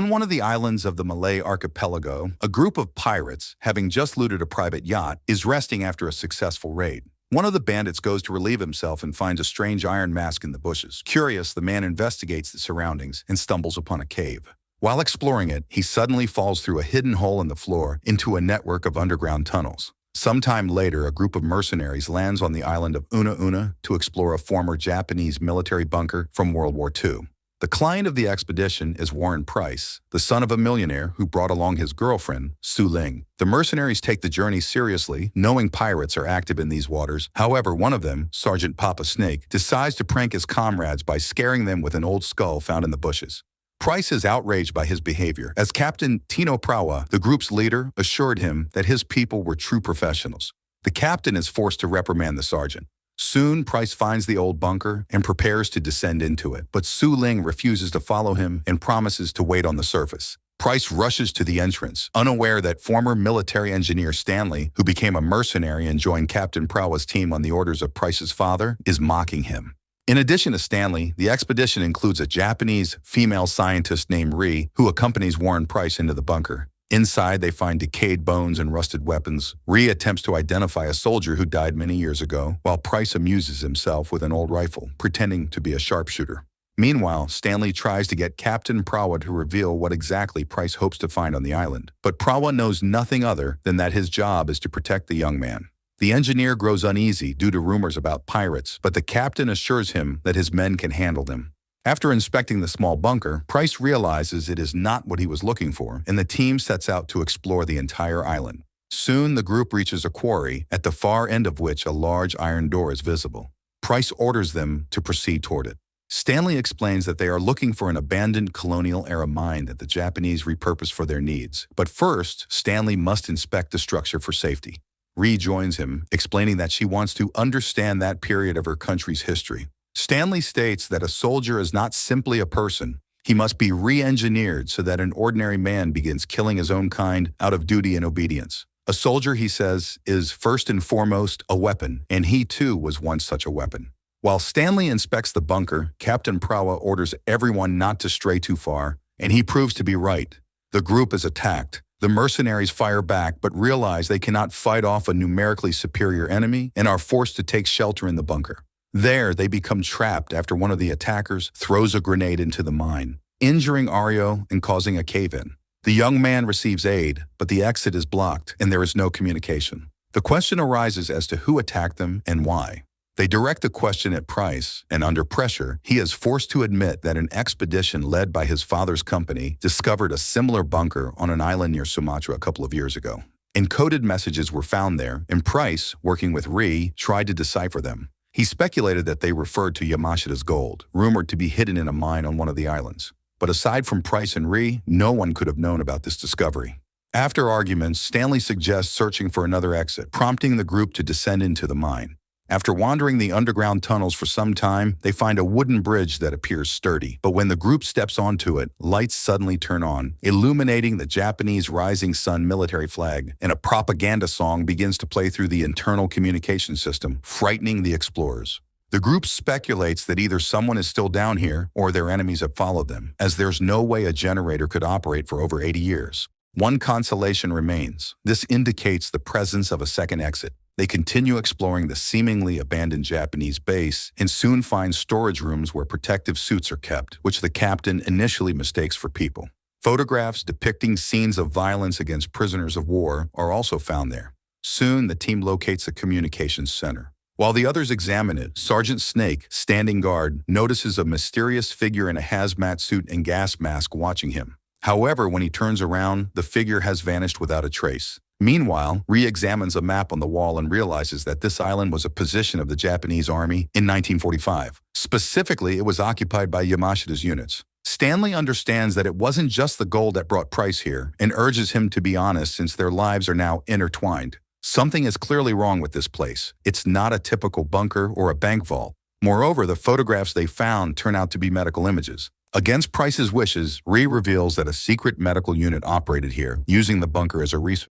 On one of the islands of the Malay archipelago, a group of pirates, having just looted a private yacht, is resting after a successful raid. One of the bandits goes to relieve himself and finds a strange iron mask in the bushes. Curious, the man investigates the surroundings and stumbles upon a cave. While exploring it, he suddenly falls through a hidden hole in the floor into a network of underground tunnels. Sometime later, a group of mercenaries lands on the island of Una Una to explore a former Japanese military bunker from World War II. The client of the expedition is Warren Price, the son of a millionaire who brought along his girlfriend, Su Ling. The mercenaries take the journey seriously, knowing pirates are active in these waters. However, one of them, Sergeant Papa Snake, decides to prank his comrades by scaring them with an old skull found in the bushes. Price is outraged by his behavior, as Captain Tino Prawa, the group's leader, assured him that his people were true professionals. The captain is forced to reprimand the sergeant. Soon, Price finds the old bunker and prepares to descend into it, but Su Ling refuses to follow him and promises to wait on the surface. Price rushes to the entrance, unaware that former military engineer Stanley, who became a mercenary and joined Captain Prawa's team on the orders of Price's father, is mocking him. In addition to Stanley, the expedition includes a Japanese female scientist named Ri, who accompanies Warren Price into the bunker. Inside, they find decayed bones and rusted weapons. Ri attempts to identify a soldier who died many years ago, while Price amuses himself with an old rifle, pretending to be a sharpshooter. Meanwhile, Stanley tries to get Captain Prawa to reveal what exactly Price hopes to find on the island. But Prawa knows nothing other than that his job is to protect the young man. The engineer grows uneasy due to rumors about pirates, but the captain assures him that his men can handle them. After inspecting the small bunker, Price realizes it is not what he was looking for, and the team sets out to explore the entire island. Soon, the group reaches a quarry, at the far end of which a large iron door is visible. Price orders them to proceed toward it. Stanley explains that they are looking for an abandoned colonial-era mine that the Japanese repurposed for their needs. But first, Stanley must inspect the structure for safety. Ri joins him, explaining that she wants to understand that period of her country's history. Stanley states that a soldier is not simply a person. He must be re-engineered so that an ordinary man begins killing his own kind out of duty and obedience. A soldier, he says, is first and foremost a weapon, and he too was once such a weapon. While Stanley inspects the bunker, Captain Prawa orders everyone not to stray too far, and he proves to be right. The group is attacked. The mercenaries fire back but realize they cannot fight off a numerically superior enemy and are forced to take shelter in the bunker. There, they become trapped after one of the attackers throws a grenade into the mine, injuring Ario and causing a cave-in. The young man receives aid, but the exit is blocked and there is no communication. The question arises as to who attacked them and why. They direct the question at Price, and under pressure, he is forced to admit that an expedition led by his father's company discovered a similar bunker on an island near Sumatra a couple of years ago. Encoded messages were found there, and Price, working with Ri, tried to decipher them. He speculated that they referred to Yamashita's gold, rumored to be hidden in a mine on one of the islands. But aside from Price and Ri, no one could have known about this discovery. After arguments, Stanley suggests searching for another exit, prompting the group to descend into the mine. After wandering the underground tunnels for some time, they find a wooden bridge that appears sturdy. But when the group steps onto it, lights suddenly turn on, illuminating the Japanese rising sun military flag, and a propaganda song begins to play through the internal communication system, frightening the explorers. The group speculates that either someone is still down here or their enemies have followed them, as there's no way a generator could operate for over 80 years. One consolation remains. This indicates the presence of a second exit. They continue exploring the seemingly abandoned Japanese base and soon find storage rooms where protective suits are kept, which the captain initially mistakes for people. Photographs depicting scenes of violence against prisoners of war are also found there. Soon, the team locates a communications center. While the others examine it, Sergeant Snake, standing guard, notices a mysterious figure in a hazmat suit and gas mask watching him. However, when he turns around, the figure has vanished without a trace. Meanwhile, re-examines a map on the wall and realizes that this island was a position of the Japanese army in 1945. Specifically, it was occupied by Yamashita's units. Stanley understands that it wasn't just the gold that brought Price here and urges him to be honest since their lives are now intertwined. Something is clearly wrong with this place. It's not a typical bunker or a bank vault. Moreover, the photographs they found turn out to be medical images. Against Price's wishes, Ri reveals that a secret medical unit operated here, using the bunker as a resource.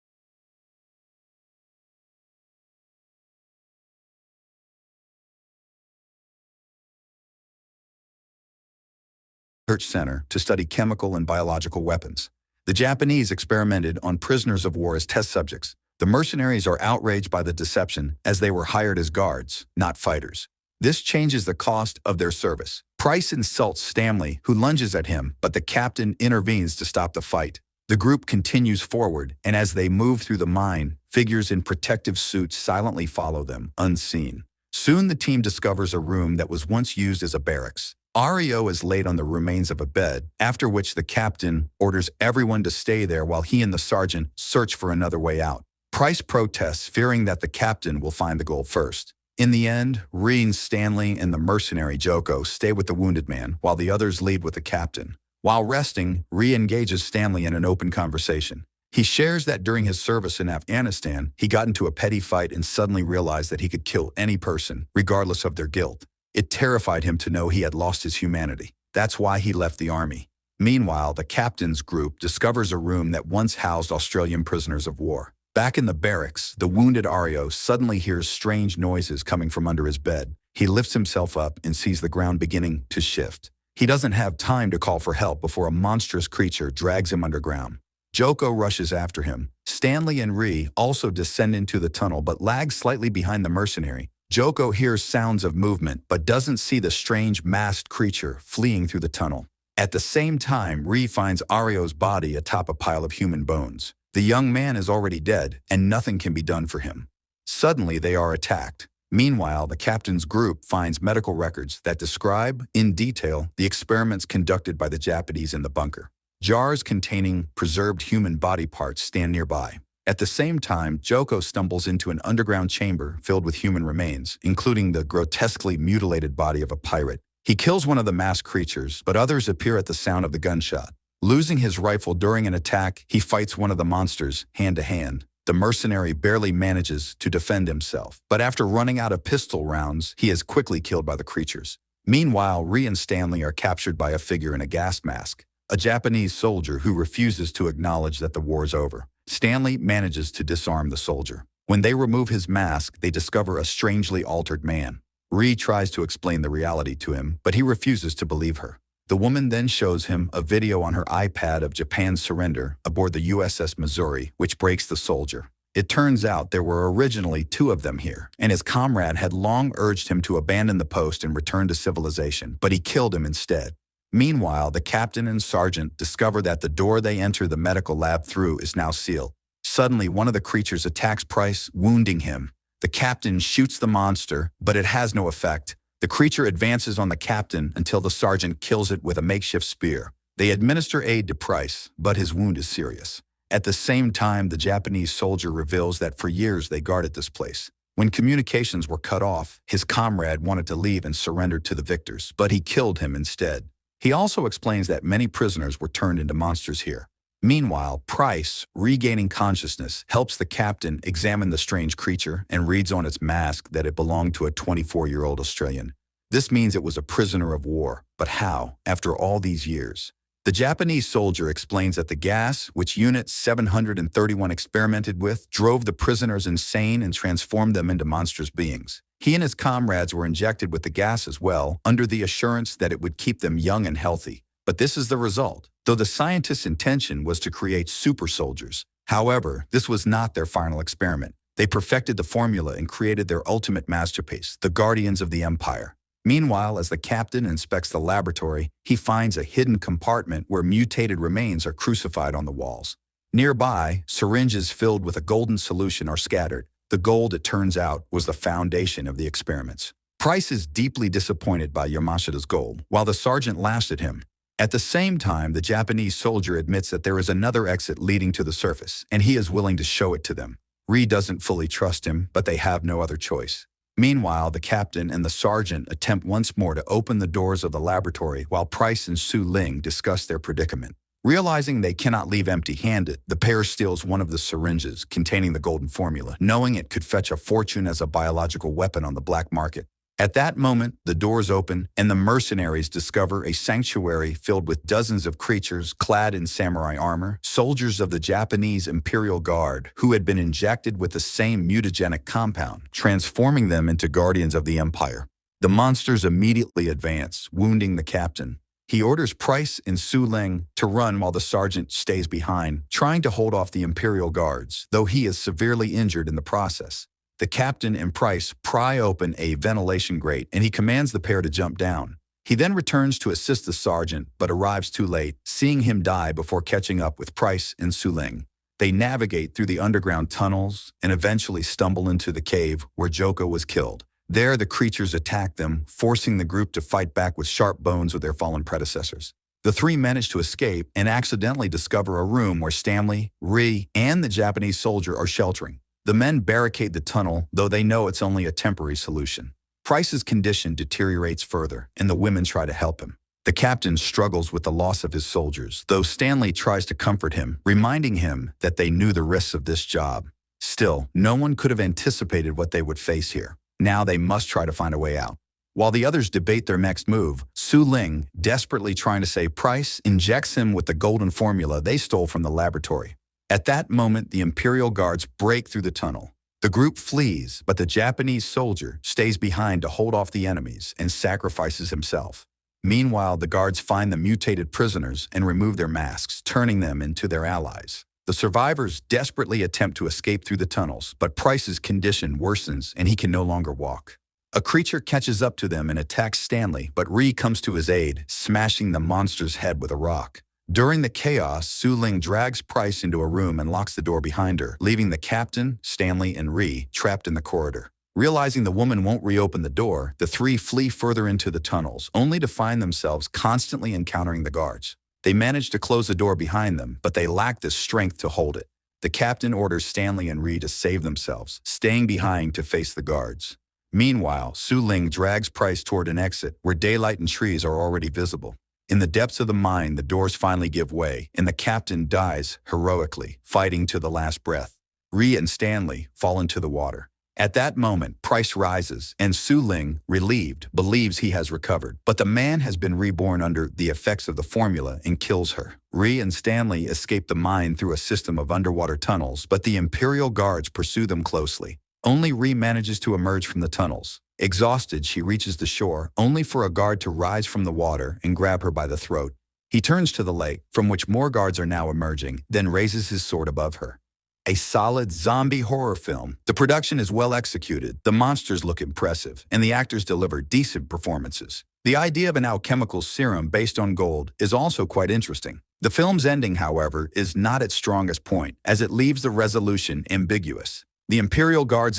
research center to study chemical and biological weapons. The Japanese experimented on prisoners of war as test subjects. The mercenaries are outraged by the deception as they were hired as guards, not fighters. This changes the cost of their service. Price insults Stanley, who lunges at him, but the captain intervenes to stop the fight. The group continues forward, and as they move through the mine, figures in protective suits silently follow them, unseen. Soon the team discovers a room that was once used as a barracks. Ario is laid on the remains of a bed, after which the captain orders everyone to stay there while he and the sergeant search for another way out. Price protests, fearing that the captain will find the gold first. In the end, Reen, Stanley, and the mercenary Joko stay with the wounded man, while the others leave with the captain. While resting, Ree engages Stanley in an open conversation. He shares that during his service in Afghanistan, he got into a petty fight and suddenly realized that he could kill any person, regardless of their guilt. It terrified him to know he had lost his humanity. That's why he left the army. Meanwhile, the captain's group discovers a room that once housed Australian prisoners of war. Back in the barracks, the wounded Ario suddenly hears strange noises coming from under his bed. He lifts himself up and sees the ground beginning to shift. He doesn't have time to call for help before a monstrous creature drags him underground. Joko rushes after him. Stanley and Ree also descend into the tunnel but lag slightly behind the mercenary. Joko hears sounds of movement but doesn't see the strange masked creature fleeing through the tunnel. At the same time, Ree finds Ario's body atop a pile of human bones. The young man is already dead, and nothing can be done for him. Suddenly, they are attacked. Meanwhile, the captain's group finds medical records that describe, in detail, the experiments conducted by the Japanese in the bunker. Jars containing preserved human body parts stand nearby. At the same time, Joko stumbles into an underground chamber filled with human remains, including the grotesquely mutilated body of a pirate. He kills one of the masked creatures, but others appear at the sound of the gunshot. Losing his rifle during an attack, he fights one of the monsters, hand to hand. The mercenary barely manages to defend himself, but after running out of pistol rounds, he is quickly killed by the creatures. Meanwhile, Ree and Stanley are captured by a figure in a gas mask, a Japanese soldier who refuses to acknowledge that the war is over. Stanley manages to disarm the soldier. When they remove his mask, they discover a strangely altered man. Ree tries to explain the reality to him, but he refuses to believe her. The woman then shows him a video on her iPad of Japan's surrender aboard the USS Missouri, which breaks the soldier. It turns out there were originally 2 of them here, and his comrade had long urged him to abandon the post and return to civilization, but he killed him instead. Meanwhile, the captain and sergeant discover that the door they enter the medical lab through is now sealed. Suddenly, one of the creatures attacks Price, wounding him. The captain shoots the monster, but it has no effect. The creature advances on the captain until the sergeant kills it with a makeshift spear. They administer aid to Price, but his wound is serious. At the same time, the Japanese soldier reveals that for years they guarded this place. When communications were cut off, his comrade wanted to leave and surrender to the victors, but he killed him instead. He also explains that many prisoners were turned into monsters here. Meanwhile, Price, regaining consciousness, helps the captain examine the strange creature and reads on its mask that it belonged to a 24-year-old Australian. This means it was a prisoner of war. But how, after all these years? The Japanese soldier explains that the gas, which Unit 731 experimented with, drove the prisoners insane and transformed them into monstrous beings. He and his comrades were injected with the gas as well, under the assurance that it would keep them young and healthy. But this is the result, though the scientists' intention was to create super soldiers. However, this was not their final experiment. They perfected the formula and created their ultimate masterpiece, the Guardians of the Empire. Meanwhile, as the captain inspects the laboratory, he finds a hidden compartment where mutated remains are crucified on the walls. Nearby, syringes filled with a golden solution are scattered. The gold, it turns out, was the foundation of the experiments. Price is deeply disappointed by Yamashita's gold, while the sergeant laughs at him. At the same time, the Japanese soldier admits that there is another exit leading to the surface, and he is willing to show it to them. Ree doesn't fully trust him, but they have no other choice. Meanwhile, the captain and the sergeant attempt once more to open the doors of the laboratory while Price and Su Ling discuss their predicament. Realizing they cannot leave empty-handed, the pair steals one of the syringes containing the golden formula, knowing it could fetch a fortune as a biological weapon on the black market. At that moment, the doors open, and the mercenaries discover a sanctuary filled with dozens of creatures clad in samurai armor, soldiers of the Japanese Imperial Guard, who had been injected with the same mutagenic compound, transforming them into guardians of the Empire. The monsters immediately advance, wounding the captain. He orders Price and Su Ling to run while the sergeant stays behind, trying to hold off the Imperial Guards, though he is severely injured in the process. The captain and Price pry open a ventilation grate, and he commands the pair to jump down. He then returns to assist the sergeant, but arrives too late, seeing him die before catching up with Price and Su Ling. They navigate through the underground tunnels and eventually stumble into the cave where Joko was killed. There, the creatures attack them, forcing the group to fight back with sharp bones of their fallen predecessors. The three manage to escape and accidentally discover a room where Stanley, Ree, and the Japanese soldier are sheltering. The men barricade the tunnel, though they know it's only a temporary solution. Price's condition deteriorates further, and the women try to help him. The captain struggles with the loss of his soldiers, though Stanley tries to comfort him, reminding him that they knew the risks of this job. Still, no one could have anticipated what they would face here. Now they must try to find a way out. While the others debate their next move, Su Ling, desperately trying to save Price, injects him with the golden formula they stole from the laboratory. At that moment, the Imperial Guards break through the tunnel. The group flees, but the Japanese soldier stays behind to hold off the enemies and sacrifices himself. Meanwhile, the guards find the mutated prisoners and remove their masks, turning them into their allies. The survivors desperately attempt to escape through the tunnels, but Price's condition worsens and he can no longer walk. A creature catches up to them and attacks Stanley, but Ree comes to his aid, smashing the monster's head with a rock. During the chaos, Su Ling drags Price into a room and locks the door behind her, leaving the captain, Stanley, and Ree trapped in the corridor. Realizing the woman won't reopen the door, the three flee further into the tunnels, only to find themselves constantly encountering the guards. They manage to close the door behind them, but they lack the strength to hold it. The captain orders Stanley and Ree to save themselves, staying behind to face the guards. Meanwhile, Su Ling drags Price toward an exit where daylight and trees are already visible. In the depths of the mine, the doors finally give way, and the captain dies heroically, fighting to the last breath. Ree and Stanley fall into the water. At that moment, Price rises, and Su Ling, relieved, believes he has recovered. But the man has been reborn under the effects of the formula and kills her. Ree and Stanley escape the mine through a system of underwater tunnels, but the Imperial Guards pursue them closely. Only Ree manages to emerge from the tunnels. Exhausted, she reaches the shore, only for a guard to rise from the water and grab her by the throat. He turns to the lake, from which more guards are now emerging, then raises his sword above her. A solid zombie horror film. The production is well executed, the monsters look impressive, and the actors deliver decent performances. The idea of an alchemical serum based on gold is also quite interesting. The film's ending, however, is not its strongest point, as it leaves the resolution ambiguous. The Imperial Guards